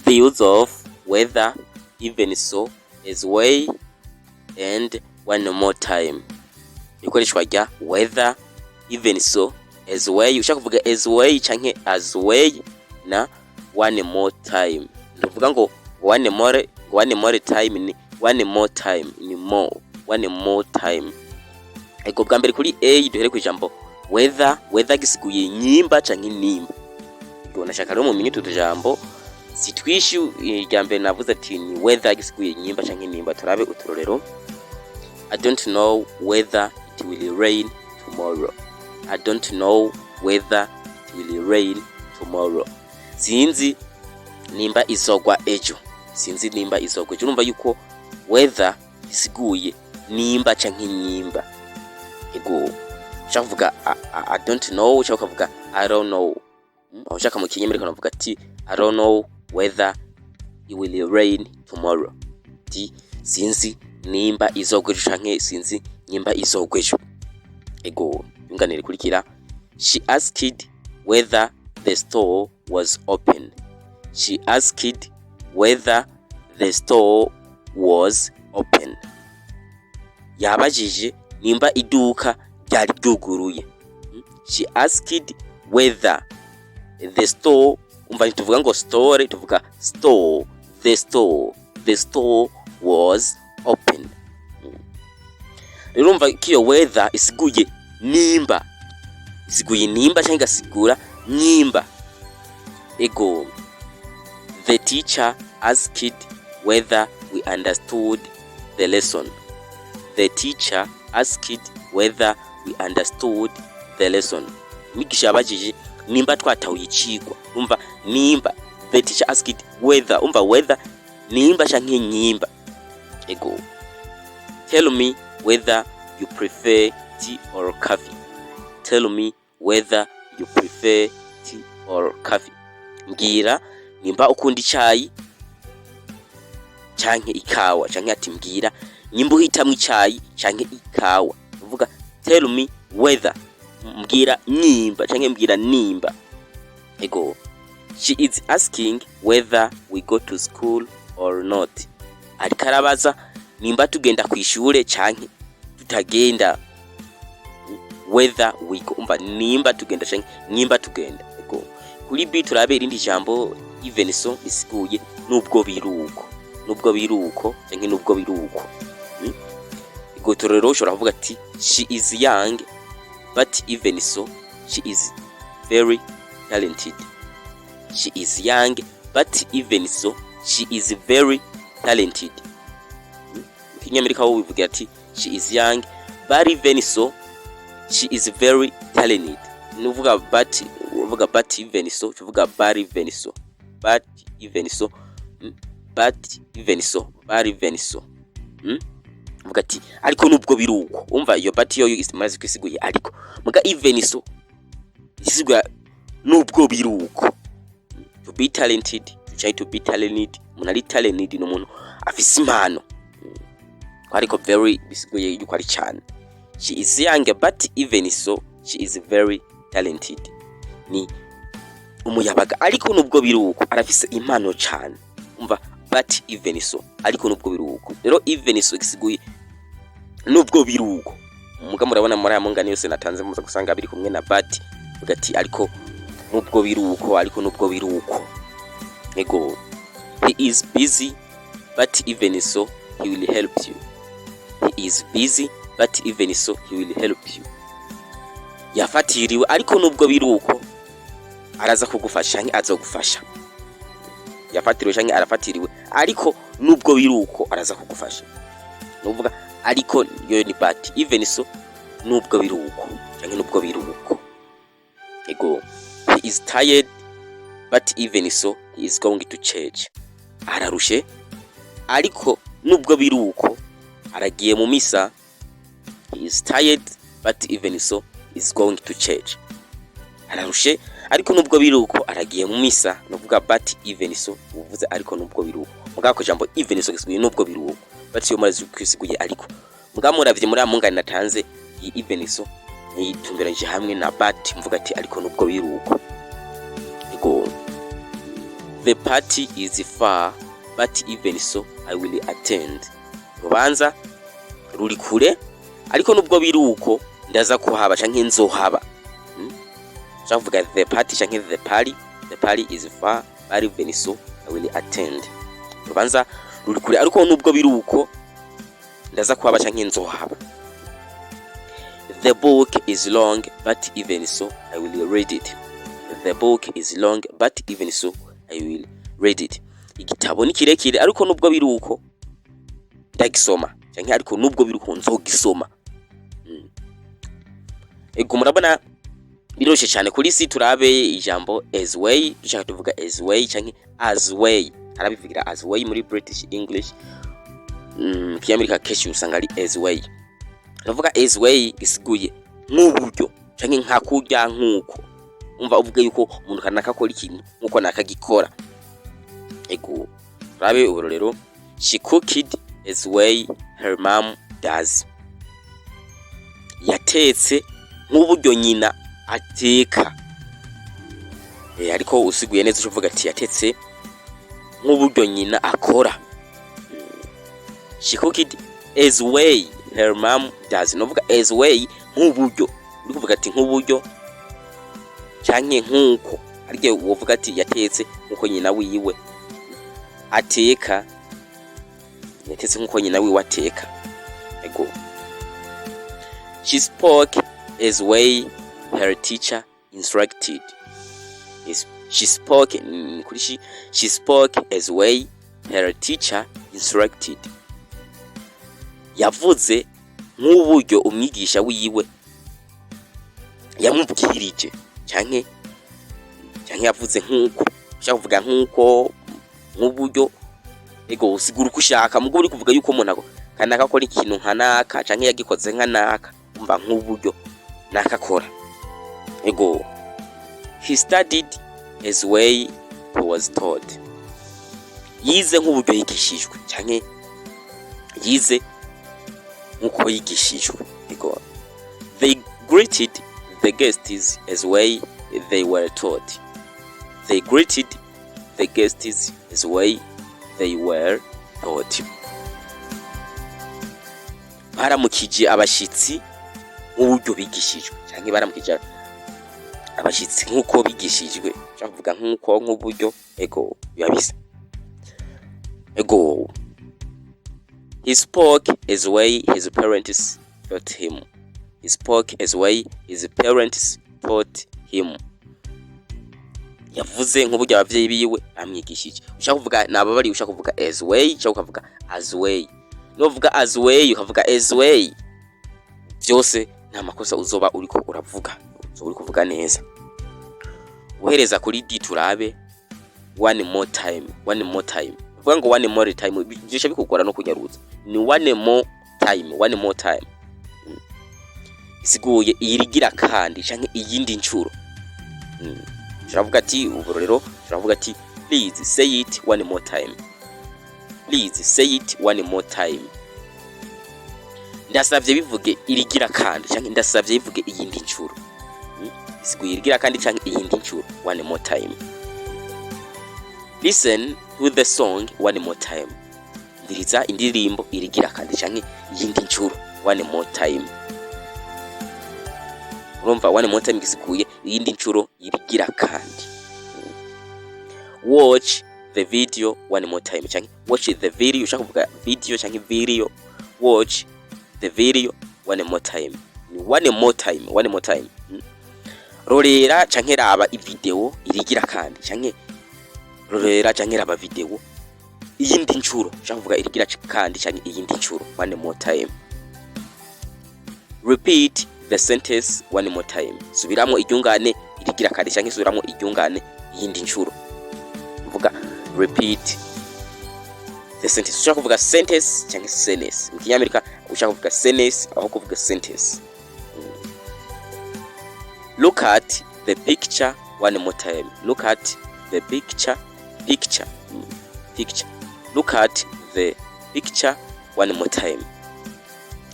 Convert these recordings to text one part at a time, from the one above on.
the use of whether, even so, as way, and one more time. Ikoreshwa rya whether, even so, as way. Ushaka kuvuga as way canke as way na one more time. Ndavuga ngo one more time ni one more time ni more, one more time. Ego bwa mbere kuri A duhere ku ijambo whether gisiguye nyimba canke nimba. Ego nashaka rero mu minyi tutujambo sitwishu irya mbere navuze ati ni whether gisiguye nyimba canke nimba. Turabe uturorero. I don't know whether it will rain tomorrow. I don't know whether it will rain tomorrow. Sinzi nimba izogwa ejo. Sinzi nimba izogwa ejo. Urumva yuko whether isiguye nimba canke nyimba. Ego ushaka kuvuga I don't know, ushaka kuvuga I don't know. Ushaka mu kinyamerika unavuga ati I don't know whether it will rain tomorrow. Ti sinzi nimba izogwa ejo canke sinzi nimba izogwa ejo. Ego yunganire kurikira. She asked whether the store was open. She asked whether the store was open. Yabajije nimba iduka ryari ryuguruye. She asked whether the store, umva tuvuga ngo store, tuvuga store, the store was open. Rero umva kiyo whether isiguye nimba. Isiguye nimba cyangwa igasigura nyimba. Ego the teacher asked whether we understood the lesson. The teacher asked whether we understood the lesson. Migisha yabajije nimba twatahuye icigwa. Umva nimba, the teacher asked whether, umva whether nimba canke nyimba. Ego tell me whether you prefer tea or coffee. Tell me whether you prefer tea or coffee. Mbwira nimba ukunda icyayi canke ikawa, canke ati mbwira nimba uhitamwe icyayi canke ikawa. Uvuga tell me whether, mbwira nimba canke mbwira nimba. Ego she is asking whether we go to school or not. Ariko arabaza nimba tugenda kwishure canke tutagenda. Whether we go, umva nimba tugenda canke nimba tugenda. Ego kuri B turabe irindi jambo even so isiguye nubwo biruko. Nubwo biruko canke nubwo biruko. Ego torero ushobora kuvuga ati she is young but even so she is very talented. She is young but even so she is very talented. Kinyamerika wo bivuga ati she is young but even so she is very talented. Nuvuga but, uvuga but even so, uvuga but even so. But even so, but even so, but even so. Uvuga ati ariko nubwo biruko. Umva iyo but yo imaze kwisiguye ariko. Muga even so isiguye nubwo biruko. To be talented, to try to be talented, munali talented no muntu afise impano. Ariko very bisiguye yuko ari cyane. She is young but even so she is very talented. Ni umuyabaga ariko nubwo biruko arafise impano cyane. Umva but even so ariko nubwo biruko. Rero even so isiguye nubwo biruko. Muga murabona muri aya mungane yose natanze muza gusanga biri kumwe na but ugati ariko nubwo biruko, ariko nubwo biruko. Ego he is busy but even so he will help you. He is busy but even so he will help you. Yafatiriwe ariko nubwo biruko araza kugufasha canke azogufasha. Yafatiriwe canke arafatiriwe ariko nubwo biruko araza kugufasha. Nuvuga ariko yo ni but even so nubwo biruko canke nubwo biruko. Ego he is tired but even so he is going to church. Ararushe ariko nubwo biruko aragiye mu misa. He is tired but even so is going to church. Ararushe ariko nubwo biruko aragiye mu misa. Nuvuga but even so uvuze ariko nubwo biruko. Mugako jambo even so gisiguye nubwo biruko. But yo marazi kwisiguye ariko. Mugamuravye muri amungane natanze iyi even so nitumbiranje hamwe na but mvuga ati ariko nubwo biruko. Ego the party is far but even so I will attend. Urubanza ruri kure ariko nubwo biruko ndaza kuhaba canke nzohaba. Shavuga the party canke the party is far but even so I will attend. Urubanza ruri kure ariko nubwo biruko ndaza kuhaba canke nzohaba. The book is long but even so I will read it. The book is long but even so I will read it. Igitabo ni kirekire ariko nubwo biruko ndagisoma canke ariko nubwo biruko nzogisoma. Ego murabona biroshe cyane kuri si turabe ijambo as way, dushaka tuvuga as way canke as way. Harabivugira as way muri British English. Kiyamerika keshi usanga ari as way. Navuga as way isiguye nk'uburyo canke nka kurya nkuko. Umva uvuga yuko umuntu kanaka akora ikintu nkuko nakagikora. Ego rabe uburorero, she cooked as way her mom does. Yatetse nk'uburyo nyina ateka. Ariko usiguye neza uvuga ati yatetse nk'uburyo nyina akora. She cooked as way her mom does. Novuga as way nk'uburyo. Uri kuvuga ati nk'uburyo canke nkuko. Ariko wovuga ati yatetse nkuko nyina wiwe ateka. Yatetse nkuko nyina wiwe ateka. Ego. She spoke as way her teacher instructed. She spoke as way her teacher instructed. Yavuze nk'uburyo umwigisha wiwe yamubwirije canke yavuze nkuko. Ushaka kuvuga nkuko nk'uburyo. Ego usigura kushaka mugo uri kuvuga yuko umuntu kanaka akora ikintu nkanaka canke yagikoze nkanaka umva nk'uburyo nakakora. Ego he studied as way he was taught. Yize nk'uburyo yigishijwe canke yize nkuko yigishijwe. Ego they greeted the guests as way they were taught. They greeted the guests as way they were taught. Baramukije abashitsi nk'uburyo bigishijwe canke baramukije abashitsi nkuko bigishijwe. Shavuga nkuko nk'uburyo. Ego yabise. Ego he spoke as way his parents taught him. He spoke as way his parents taught him. Yavuze nk'uburyo abavyeyi biwe amwigishije. Ushaka kuvuga naba bari ushaka kuvuga as way, ushaka kuvuga as way. Novuga as way ukavuga as way. Byose nta makosa uzoba uriko uravuga. Uri kuvuga neza. Uhereza kuri D turabe one more time. Vuga ngo one more time bisha bikugora no kunyaruza. Ni one more time. Isiguye irigira kandi canke iyindi ncuro. Turavuga ati uburorero, turavuga ati please say it one more time. Please say it one more time. Ndasavye bivuge irigira kandi canke ndasavye bivuge iyindi ncuro. Isiguye irigira kandi canke iyindi ncuro one more time. Listen to the song one more time. Ndiriza indirimbo irigira kandi canke iyindi ncuro one more time. Urumva one more time gisiguye iyindi ncuro irigira kandi. Watch the video one more time canke watch the video. Ushaka kuvuga video canke video. Watch the video one more time. One more time. Rorera canke raba ivideo irigira kandi canke rorera canke raba video iyindi ncuro. Ushaka kuvuga irigira kandi canke iyindi ncuro one more time. Repeat the sentence one more time. Subiramo iryungane irigira kandi canke subiramo iryungane iyindi ncuro. Uvuga repeat the sentence. Ushaka kuvuga sentence canke sentence. Mu Kinyamerika ushaka kuvuga sentence aho kuvuga sentence. Look at the picture one more time. Look at the picture. Look at the picture one more time.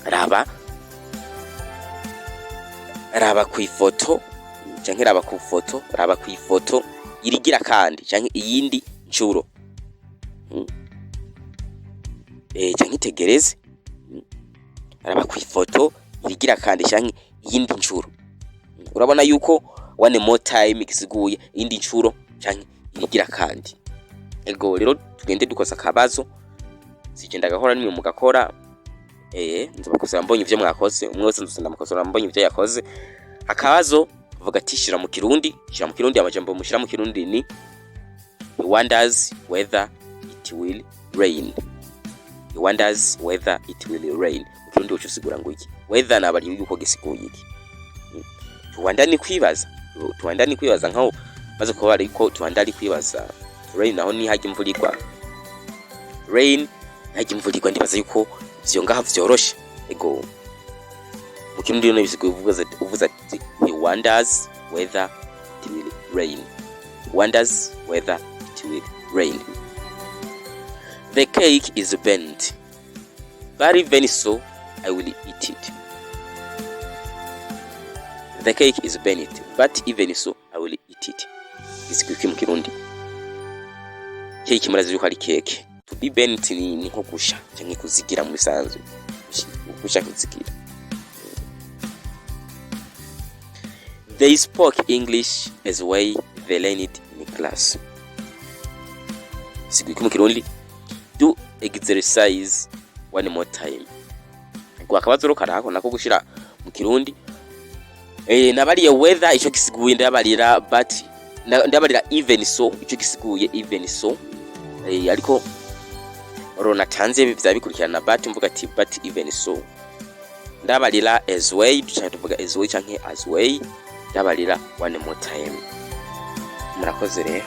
Raba ku ifoto canke raba ku ifoto irigira kandi canke iyindi incuro. Canke itegereze araba kwifoto irigira kandi canke iyindi ncuro. Urabona yuko one more time gisiguye iyindi ncuro canke irigira kandi. Ego rero tugende dukosa akabazo sigenda gahora nimwe mugakora nzobakosera mbonye ivyo mwakoze umwe wese nzosenda mukosora mbonye ivyo yakoze. Akabazo vuga ati shira mu kirundi amajambo mushira mu kirundi ni he wonders whether it will rain. He wonders whether it will rain. Mu kirundi uco sigura ngo iki? Whether nabari yuko gisiguye iki? Tuwandani kwibaza nkaho maze ko bari ko tuwandari kwibaza rain naho ni haje imvurigwa. Rain haje imvurigwa ndibaza yuko ivyo ngaha vyoroshe. Ego mu kirundi no bisiguye uvuza ati he wonders whether it will rain. Wonders whether it will rain. The cake is burnt, but even so I will eat it. The cake is burnt, but even so I will eat it. Bisiguye mu kirundi cake murazi yuko ari cake. To be burnt ni nko gusha canke kuzigira mu bisanzwe. Gusha kuzigira. They spoke English as way they learned in class. Bisiguye mu kirundi do exercise one more time. Kwa kabazo ro karako nako gushira mu kirundi nabariye weather ico gisiguye ndabarira but ndabarira even so ico gisiguye even so ariko rona tanze bizabikurikirana but mvuga ati but even so ndabarira as way tuvuga as way canke as way ndabarira one more time. Murakoze rero.